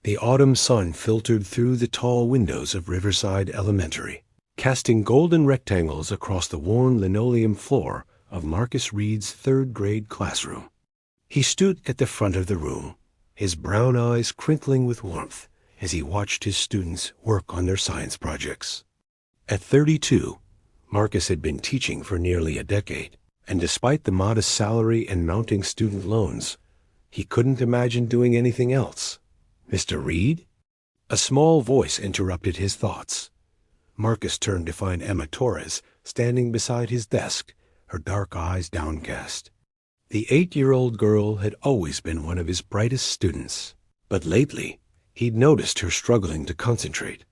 The autumn sun filtered through the tall windows of Riverside Elementary, casting golden rectangles across the worn linoleum floor of Marcus Reed's third-grade classroom. He stood at the front of the room, his brown eyes crinkling with warmth as he watched his students work on their science projects. At 32, Marcus had been teaching for nearly a decade, and despite the modest salary and mounting student loans, he couldn't imagine doing anything else. "Mr. Reed?" A small voice interrupted his thoughts. Marcus turned to find Emma Torres standing beside his desk, her dark eyes downcast. The 8-year-old girl had always been one of his brightest students, but lately he'd noticed her struggling to concentrate.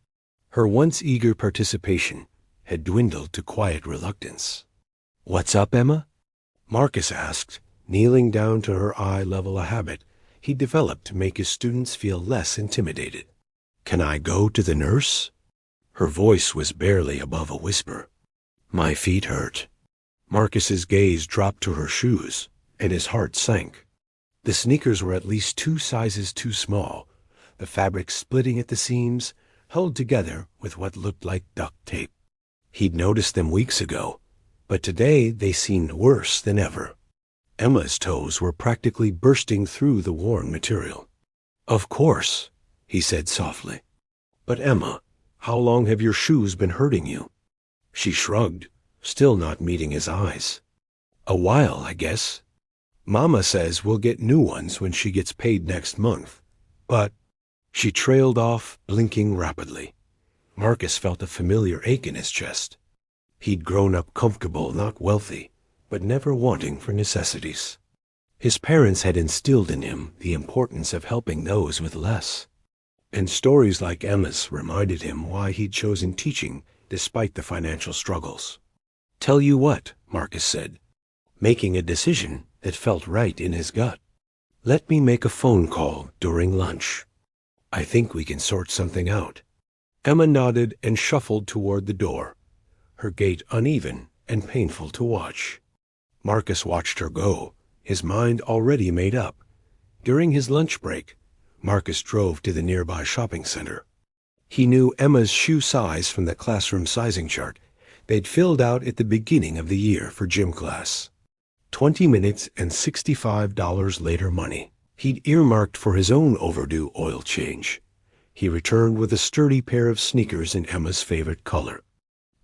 Her once eager participation had dwindled to quiet reluctance. "What's up, Emma?" Marcus asked, kneeling down to her eye level, a habit he developed to make his students feel less intimidated. "Can I go to the nurse?" Her voice was barely above a whisper. "My feet hurt." Marcus's gaze dropped to her shoes, and his heart sank. The sneakers were at least 2 sizes too small, the fabric splitting at the seams, held together with what looked like duct tape. He'd noticed them weeks ago, but today they seemed worse than ever. Emma's toes were practically bursting through the worn material. "Of course," he said softly. "But Emma, how long have your shoes been hurting you?" She shrugged, still not meeting his eyes. "A while, I guess. Mama says we'll get new ones when she gets paid next month. But—" She trailed off, blinking rapidly. Marcus felt a familiar ache in his chest. He'd grown up comfortable, not wealthy, but never wanting for necessities. His parents had instilled in him the importance of helping those with less. And stories like Emma's reminded him why he'd chosen teaching despite the financial struggles. "Tell you what," Marcus said, making a decision that felt right in his gut. "Let me make a phone call during lunch. I think we can sort something out." Emma nodded and shuffled toward the door, her gait uneven and painful to watch. Marcus watched her go, his mind already made up. During his lunch break, Marcus drove to the nearby shopping center. He knew Emma's shoe size from the classroom sizing chart they'd filled out at the beginning of the year for gym class. 20 minutes and $65 later money he'd earmarked for his own overdue oil change. He returned with a sturdy pair of sneakers in Emma's favorite color,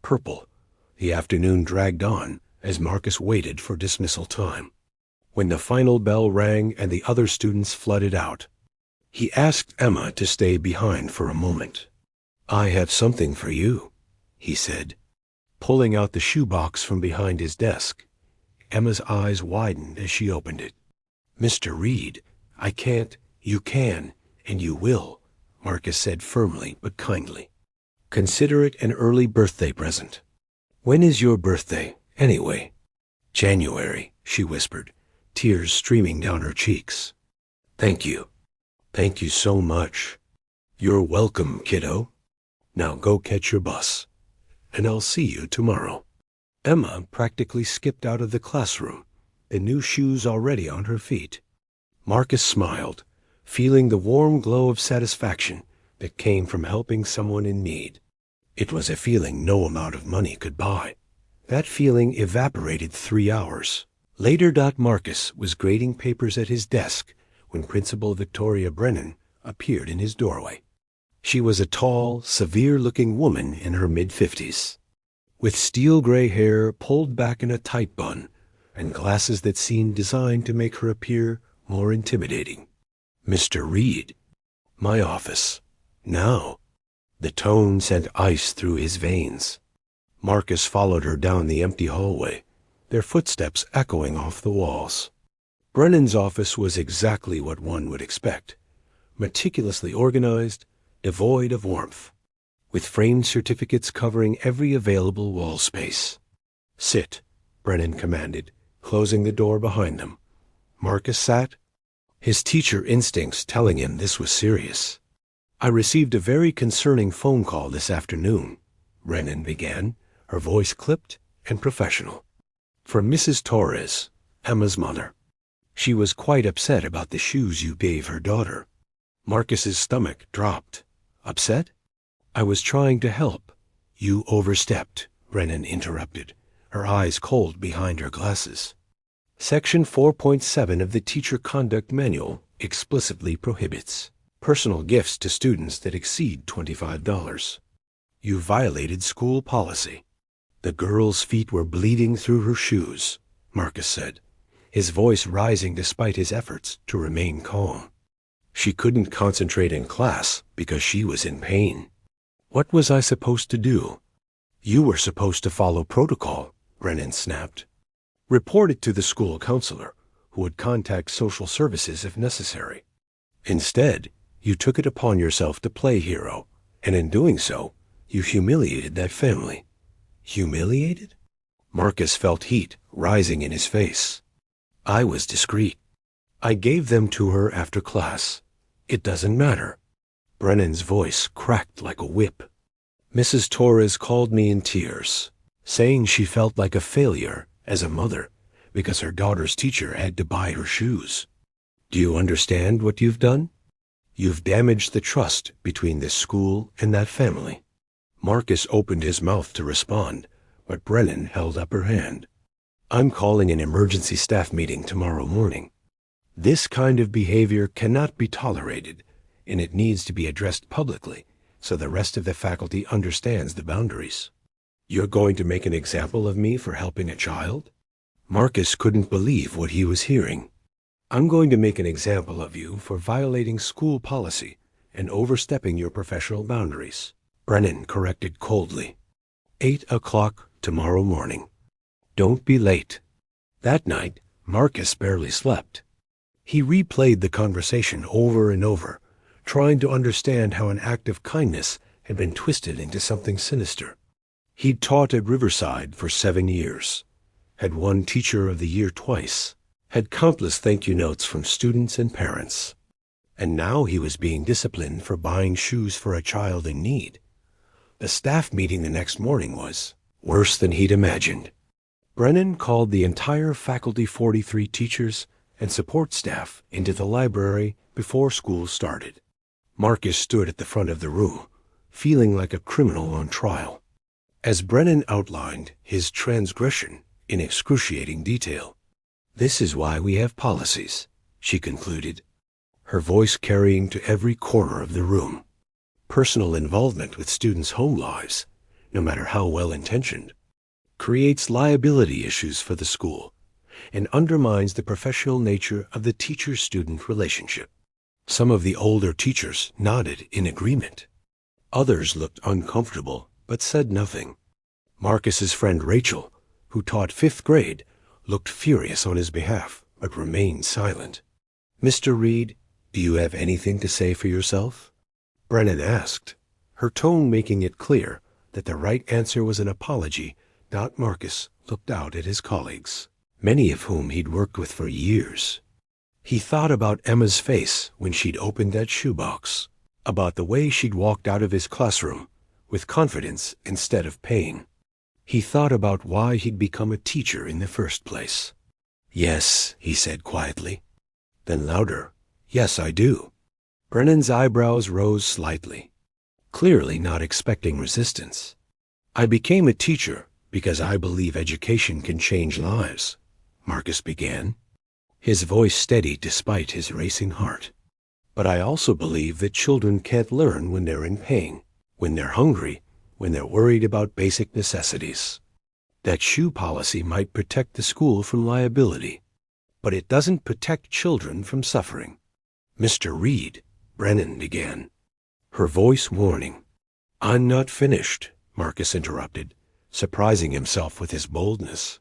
purple. The afternoon dragged on as Marcus waited for dismissal time. When the final bell rang and the other students flooded out, he asked Emma to stay behind for a moment. "I have something for you," he said, pulling out the shoebox from behind his desk. Emma's eyes widened as she opened it. "Mr. Reed, I can't—" "You can, and you will," Marcus said firmly but kindly. "Consider it an early birthday present." "When is your birthday, anyway?" "January," she whispered, tears streaming down her cheeks. "Thank you. Thank you so much." "You're welcome, kiddo. Now go catch your bus, and I'll see you tomorrow." Emma practically skipped out of the classroom, the new shoes already on her feet. Marcus smiled, feeling the warm glow of satisfaction that came from helping someone in need. It was a feeling no amount of money could buy. That feeling evaporated 3 hours. Later. Marcus was grading papers at his desk when Principal Victoria Brennan appeared in his doorway. She was a tall, severe-looking woman in her mid-50s, with steel-gray hair pulled back in a tight bun and glasses that seemed designed to make her appear more intimidating. "Mr. Reed, my office. Now." The tone sent ice through his veins. Marcus followed her down the empty hallway, their footsteps echoing off the walls. Brennan's office was exactly what one would expect, meticulously organized, devoid of warmth, with framed certificates covering every available wall space. "Sit," Brennan commanded, closing the door behind them. Marcus sat, his teacher instincts telling him this was serious. "I received a very concerning phone call this afternoon," Brennan began, her voice clipped and professional. "From Mrs. Torres, Emma's mother. She was quite upset about the shoes you gave her daughter." Marcus's stomach dropped. Upset? I was trying to help. You overstepped, Brennan interrupted, her eyes cold behind her glasses. Section 4.7 of the Teacher Conduct Manual explicitly prohibits personal gifts to students that exceed $25. You violated school policy. The girl's feet were bleeding through her shoes, Marcus said, his voice rising despite his efforts to remain calm. She couldn't concentrate in class because she was in pain. What was I supposed to do? You were supposed to follow protocol, Brennan snapped. Report it to the school counselor, who would contact social services if necessary. Instead, you took it upon yourself to play hero, and in doing so, you humiliated that family. Humiliated? Marcus felt heat rising in his face. I was discreet. I gave them to her after class. It doesn't matter. Brennan's voice cracked like a whip. Mrs. Torres called me in tears, saying she felt like a failure as a mother because her daughter's teacher had to buy her shoes. Do you understand what you've done? You've damaged the trust between this school and that family. Marcus opened his mouth to respond, but Brennan held up her hand. I'm calling an emergency staff meeting tomorrow morning. This kind of behavior cannot be tolerated, and it needs to be addressed publicly so the rest of the faculty understands the boundaries. You're going to make an example of me for helping a child? Marcus couldn't believe what he was hearing. I'm going to make an example of you for violating school policy and overstepping your professional boundaries, Brennan corrected coldly. 8 o'clock tomorrow morning. Don't be late. That night, Marcus barely slept. He replayed the conversation over and over, trying to understand how an act of kindness had been twisted into something sinister. He'd taught at Riverside for 7 years, had won Teacher of the Year twice, had countless thank you notes from students and parents. And now he was being disciplined for buying shoes for a child in need. The staff meeting the next morning was worse than he'd imagined. Brennan called the entire faculty 43 teachers and support staff into the library before school started. Marcus stood at the front of the room, feeling like a criminal on trial. As Brennan outlined his transgression in excruciating detail, "This is why we have policies," she concluded, her voice carrying to every corner of the room. Personal involvement with students' home lives, no matter how well-intentioned, creates liability issues for the school and undermines the professional nature of the teacher-student relationship. Some of the older teachers nodded in agreement. Others looked uncomfortable but said nothing. Marcus's friend Rachel, who taught 5th grade, looked furious on his behalf but remained silent. "Mr. Reed, do you have anything to say for yourself?" Brennan asked, her tone making it clear that the right answer was an apology. Marcus looked out at his colleagues, many of whom he'd worked with for years. He thought about Emma's face when she'd opened that shoebox, about the way she'd walked out of his classroom with confidence instead of pain. He thought about why he'd become a teacher in the first place. "Yes," he said quietly. Then louder, "Yes, I do." Brennan's eyebrows rose slightly, clearly not expecting resistance. "I became a teacher because I believe education can change lives," Marcus began, his voice steady despite his racing heart. "But I also believe that children can't learn when they're in pain, when they're hungry, when they're worried about basic necessities. That shoe policy might protect the school from liability, but it doesn't protect children from suffering." "Mr. Reed," Brennan began, her voice warning. "I'm not finished," Marcus interrupted, surprising himself with his boldness.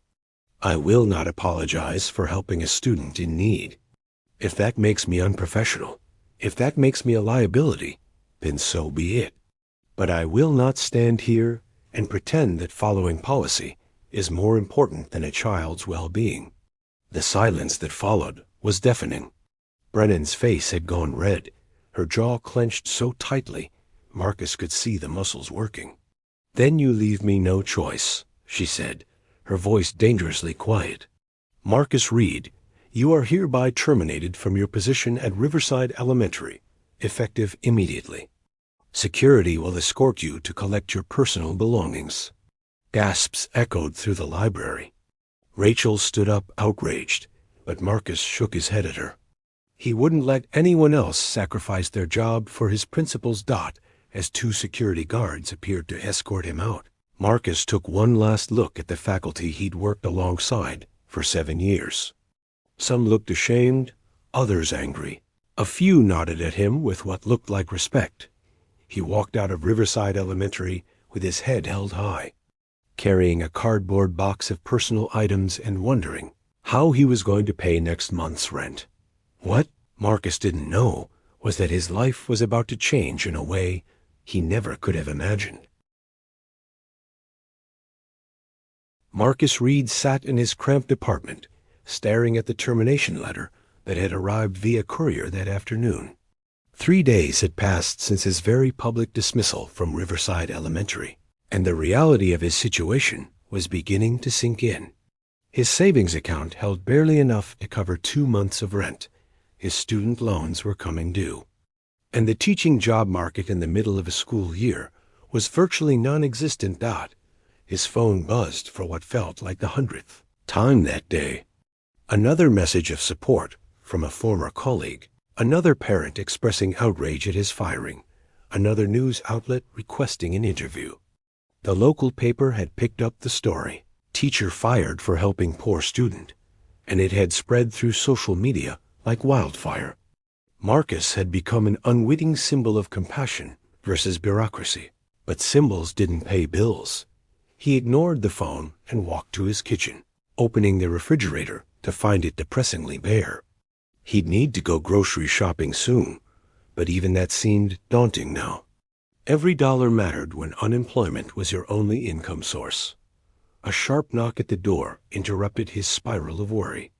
"I will not apologize for helping a student in need. If that makes me unprofessional, if that makes me a liability, then so be it. But I will not stand here and pretend that following policy is more important than a child's well-being." The silence that followed was deafening. Brennan's face had gone red, her jaw clenched so tightly Marcus could see the muscles working. "Then you leave me no choice," she said, her voice dangerously quiet. "Marcus Reed, you are hereby terminated from your position at Riverside Elementary effective immediately. Security will escort you to collect your personal belongings. Gasps echoed through the library. Rachel stood up outraged, but Marcus shook his head at her. He wouldn't let anyone else sacrifice their job for his principal's dot as two security guards appeared to escort him out. Marcus took one last look at the faculty he'd worked alongside for 7 years. Some looked ashamed, others angry. A few nodded at him with what looked like respect. He walked out of Riverside Elementary with his head held high, carrying a cardboard box of personal items and wondering how he was going to pay next month's rent. What Marcus didn't know was that his life was about to change in a way he never could have imagined. Marcus Reed sat in his cramped apartment, staring at the termination letter that had arrived via courier that afternoon. 3 days had passed since his very public dismissal from Riverside Elementary, and the reality of his situation was beginning to sink in. His savings account held barely enough to cover 2 months of rent. His student loans were coming due. And the teaching job market in the middle of a school year was virtually non-existent. His phone buzzed for what felt like the 100th time that day. Another message of support from a former colleague, another parent expressing outrage at his firing, another news outlet requesting an interview. The local paper had picked up the story, teacher fired for helping poor student, and it had spread through social media like wildfire. Marcus had become an unwitting symbol of compassion versus bureaucracy, but symbols didn't pay bills. He ignored the phone and walked to his kitchen, opening the refrigerator to find it depressingly bare. He'd need to go grocery shopping soon, but even that seemed daunting now. Every dollar mattered when unemployment was your only income source. A sharp knock at the door interrupted his spiral of worry.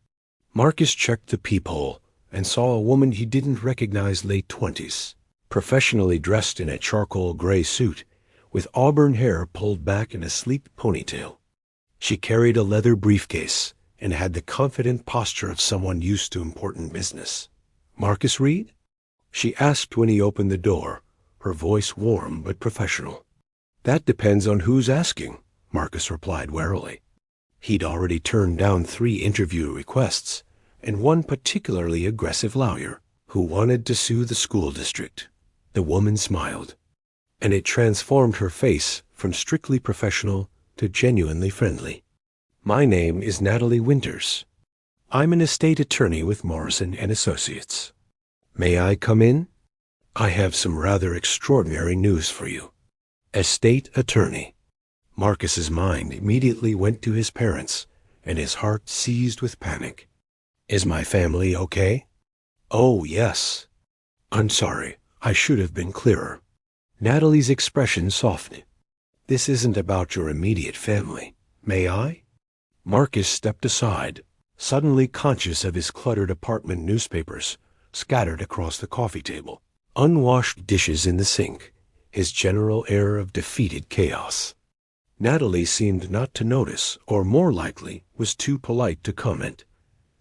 Marcus checked the peephole and saw a woman he didn't recognize, late 20s, professionally dressed in a charcoal gray suit, with auburn hair pulled back in a sleek ponytail. She carried a leather briefcase and had the confident posture of someone used to important business. "Marcus Reed?" she asked when he opened the door, her voice warm but professional. "That depends on who's asking," Marcus replied warily. He'd already turned down 3 interview requests, and one particularly aggressive lawyer who wanted to sue the school district. The woman smiled, and it transformed her face from strictly professional to genuinely friendly. "My name is Natalie Winters. I'm an estate attorney with Morrison & Associates. May I come in? I have some rather extraordinary news for you." Estate attorney. Marcus's mind immediately went to his parents, and his heart seized with panic. "Is my family okay?" "Oh, yes. I'm sorry, I should have been clearer." Natalie's expression softened. "This isn't about your immediate family. May I?" Marcus stepped aside, suddenly conscious of his cluttered apartment newspapers scattered across the coffee table, unwashed dishes in the sink, his general air of defeated chaos. Natalie seemed not to notice, or more likely, was too polite to comment.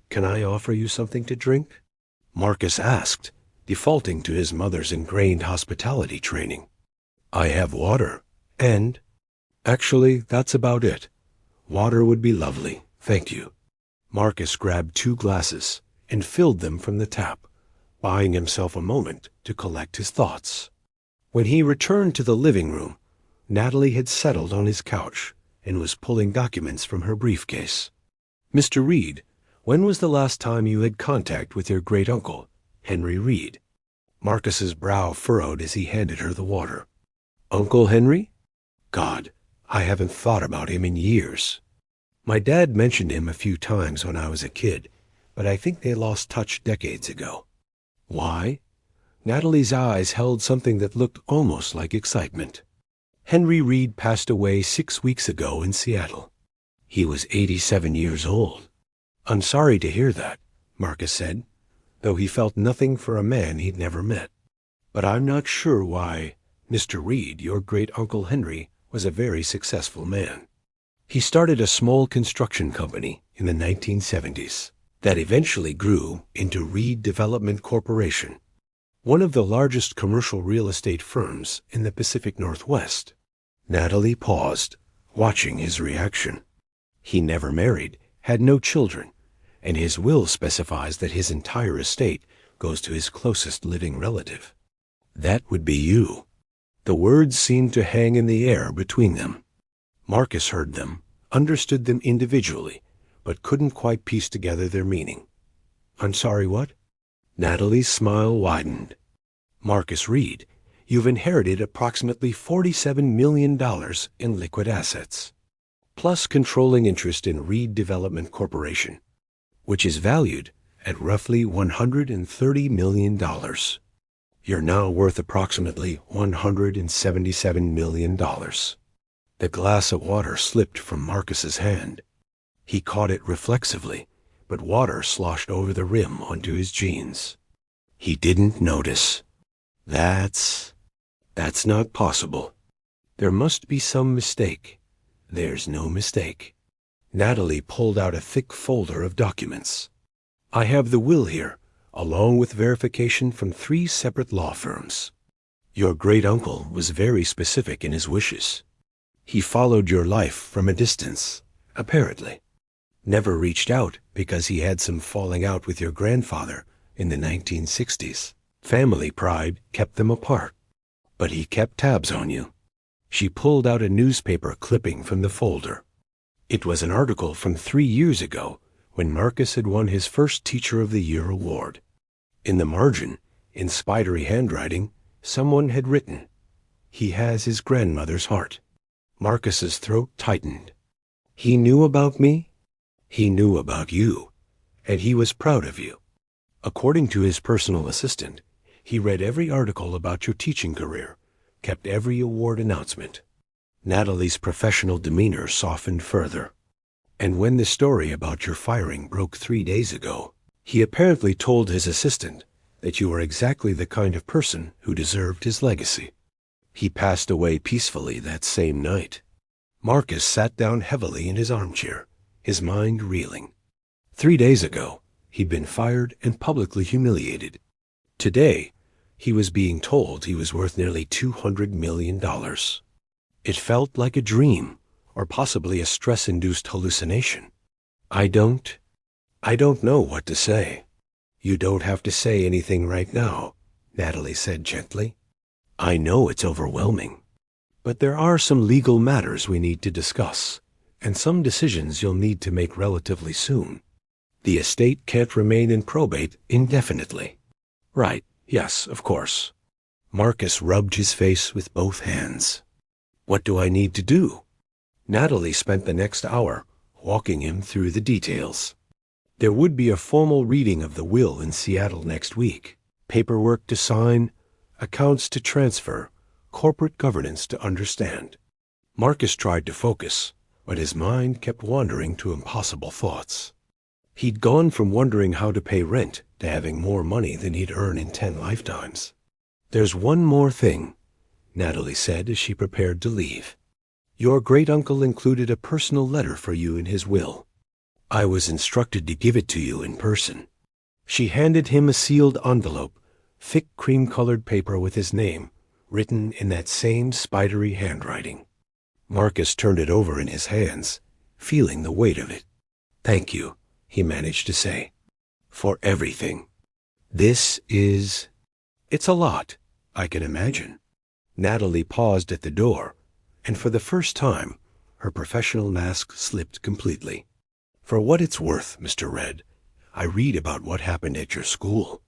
"Can I offer you something to drink?" Marcus asked, defaulting to his mother's ingrained hospitality training. "I have water, and actually, that's about it. Water would be lovely, thank you." Marcus grabbed 2 glasses and filled them from the tap, buying himself a moment to collect his thoughts. When he returned to the living room, Natalie had settled on his couch and was pulling documents from her briefcase. "Mr. Reed, when was the last time you had contact with your great-uncle, Henry Reed?" Marcus's brow furrowed as he handed her the water. "Uncle Henry? God, I haven't thought about him in years. My dad mentioned him a few times when I was a kid, but I think they lost touch decades ago." "Why?" Natalie's eyes held something that looked almost like excitement. "Henry Reed passed away 6 weeks ago in Seattle. He was 87 years old." "I'm sorry to hear that," Marcus said, though he felt nothing for a man he'd never met. "But I'm not sure why. Mr. Reed, your great-uncle Henry, was a very successful man. He started a small construction company in the 1970s that eventually grew into Reed Development Corporation. one of the largest commercial real estate firms in the Pacific Northwest. Natalie paused, watching his reaction. He never married, had no children, and his will specifies that his entire estate goes to his closest living relative. That would be you. The words seemed to hang in the air between them. Marcus heard them, understood them individually, but couldn't quite piece together their meaning. I'm sorry, what? Natalie's smile widened. Marcus Reed, you've inherited approximately $47 million in liquid assets, plus controlling interest in Reed Development Corporation, which is valued at roughly $130 million. You're now worth approximately $177 million. The glass of water slipped from Marcus's hand. He caught it reflexively, but water sloshed over the rim onto his jeans. He didn't notice. That's not possible. There must be some mistake. There's no mistake. Natalie pulled out a thick folder of documents. I have the will here, along with verification from 3 separate law firms. Your great-uncle was very specific in his wishes. He followed your life from a distance, apparently. Never reached out because he had some falling out with your grandfather in the 1960s. Family pride kept them apart. But he kept tabs on you. She pulled out a newspaper clipping from the folder. It was an article from 3 years ago when Marcus had won his first Teacher of the Year award. In the margin, in spidery handwriting, someone had written, "He has his grandmother's heart." Marcus's throat tightened. He knew about me? He knew about you, and he was proud of you. According to his personal assistant, he read every article about your teaching career, kept every award announcement. Natalie's professional demeanor softened further. And when the story about your firing broke 3 days ago, he apparently told his assistant that you were exactly the kind of person who deserved his legacy. He passed away peacefully that same night. Marcus sat down heavily in his armchair, his mind reeling. 3 days ago, he'd been fired and publicly humiliated. Today, he was being told he was worth nearly $200 million. It felt like a dream, or possibly a stress-induced hallucination. I don't know what to say. You don't have to say anything right now, Natalie said gently. I know it's overwhelming, but there are some legal matters we need to discuss, and some decisions you'll need to make relatively soon. The estate can't remain in probate indefinitely. Right, yes, of course. Marcus rubbed his face with both hands. What do I need to do? Natalie spent the next hour walking him through the details. There would be a formal reading of the will in Seattle next week, paperwork to sign, accounts to transfer, corporate governance to understand. Marcus tried to focus, but his mind kept wandering to impossible thoughts. He'd gone from wondering how to pay rent to having more money than he'd earn in 10 lifetimes. There's one more thing, Natalie said as she prepared to leave. Your great-uncle included a personal letter for you in his will. I was instructed to give it to you in person. She handed him a sealed envelope, thick cream-colored paper with his name, written in that same spidery handwriting. Marcus turned it over in his hands, feeling the weight of it. Thank you, he managed to say, for everything. It's a lot, I can imagine. Natalie paused at the door, and for the first time, her professional mask slipped completely. For what it's worth, Mr. Red, I read about what happened at your school.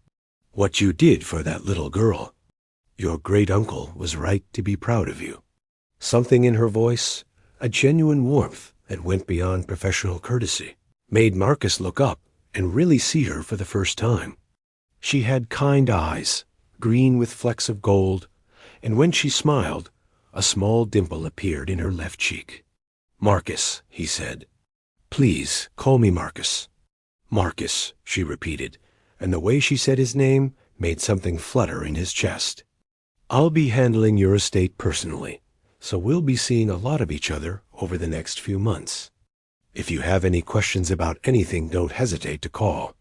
What you did for that little girl. Your great-uncle was right to be proud of you. Something in her voice, a genuine warmth that went beyond professional courtesy, made Marcus look up and really see her for the first time. She had kind eyes, green with flecks of gold, and when she smiled, a small dimple appeared in her left cheek. Marcus, he said. Please, call me Marcus. Marcus, she repeated, and the way she said his name made something flutter in his chest. I'll be handling your estate personally, so we'll be seeing a lot of each other over the next few months. If you have any questions about anything, don't hesitate to call.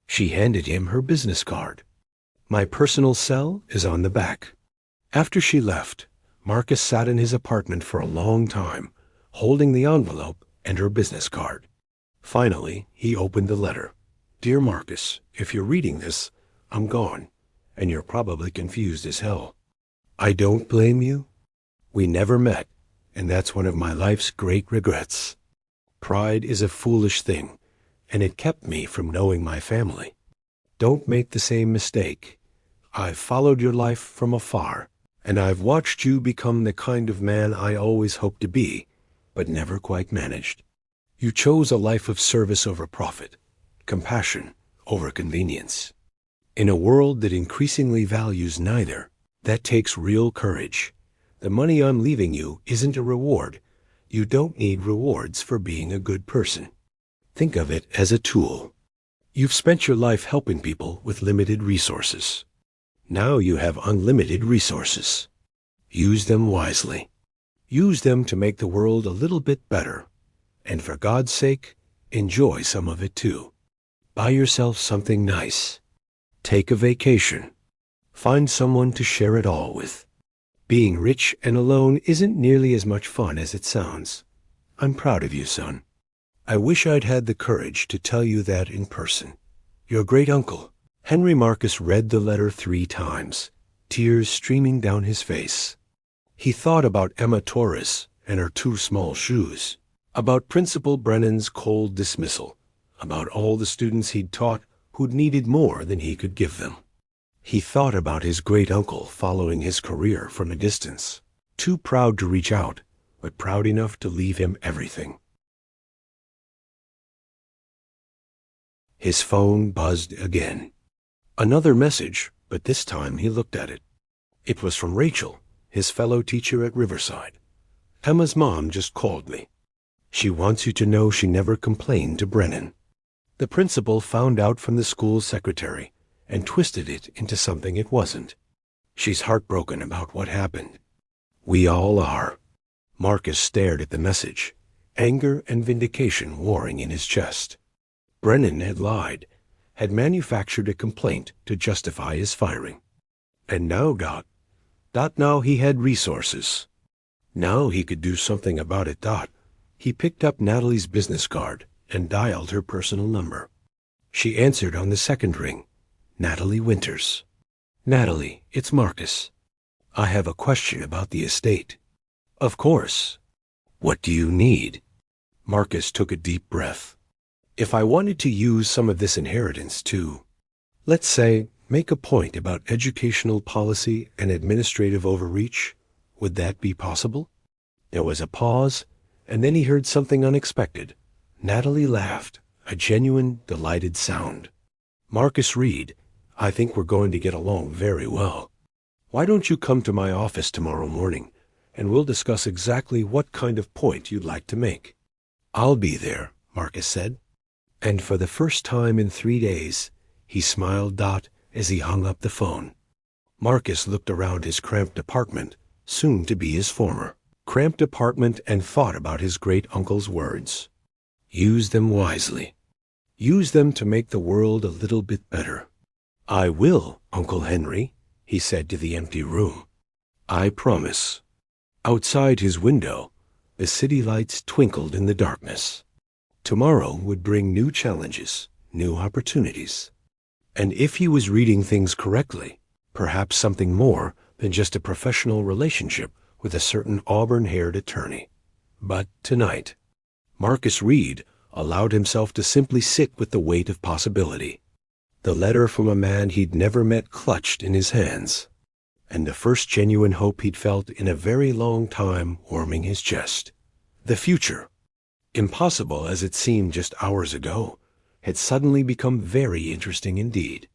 She handed him her business card. My personal cell is on the back. After she left, Marcus sat in his apartment for a long time, holding the envelope and her business card. Finally, he opened the letter. Dear Marcus, if you're reading this, I'm gone, and you're probably confused as hell. I don't blame you. We never met, and that's one of my life's great regrets. Pride is a foolish thing, and it kept me from knowing my family. Don't make the same mistake. I've followed your life from afar, and I've watched you become the kind of man I always hoped to be, but never quite managed. You chose a life of service over profit, compassion over convenience. In a world that increasingly values neither, that takes real courage. The money I'm leaving you isn't a reward. You don't need rewards for being a good person. Think of it as a tool. You've spent your life helping people with limited resources. Now you have unlimited resources. Use them wisely. Use them to make the world a little bit better. And for God's sake, enjoy some of it too. Buy yourself something nice. Take a vacation. Find someone to share it all with. Being rich and alone isn't nearly as much fun as it sounds. I'm proud of you, son. I wish I'd had the courage to tell you that in person. Your great uncle. Henry Marcus read the letter 3 times, tears streaming down his face. He thought about Emma Torres and her 2 small shoes, about Principal Brennan's cold dismissal, about all the students he'd taught who'd needed more than he could give them. He thought about his great-uncle following his career from a distance, too proud to reach out, but proud enough to leave him everything. His phone buzzed again. Another message, but this time he looked at it. It was from Rachel, his fellow teacher at Riverside. Emma's mom just called me. She wants you to know she never complained to Brennan. The principal found out from the school secretary and twisted it into something it wasn't. She's heartbroken about what happened. We all are. Marcus stared at the message, anger and vindication warring in his chest. Brennan had lied, had manufactured a complaint to justify his firing. And now now he had resources. Now he could do something about it. He picked up Natalie's business card and dialed her personal number. She answered on the second ring. Natalie Winters. Natalie, it's Marcus. I have a question about the estate. Of course. What do you need? Marcus took a deep breath. If I wanted to use some of this inheritance to, let's say, make a point about educational policy and administrative overreach, would that be possible? There was a pause, and then he heard something unexpected. Natalie laughed, a genuine, delighted sound. Marcus Reed, I think we're going to get along very well. Why don't you come to my office tomorrow morning, and we'll discuss exactly what kind of point you'd like to make. I'll be there, Marcus said. And for the first time in 3 days, he smiled as he hung up the phone. Marcus looked around his cramped apartment, soon to be his former cramped apartment, and thought about his great-uncle's words. Use them wisely. Use them to make the world a little bit better. I will, Uncle Henry, he said to the empty room. I promise. Outside his window, the city lights twinkled in the darkness. Tomorrow would bring new challenges, new opportunities. And if he was reading things correctly, perhaps something more than just a professional relationship with a certain auburn-haired attorney. But tonight, Marcus Reed allowed himself to simply sit with the weight of possibility. The letter from a man he'd never met clutched in his hands, and the first genuine hope he'd felt in a very long time warming his chest. The future, impossible as it seemed just hours ago, had suddenly become very interesting indeed.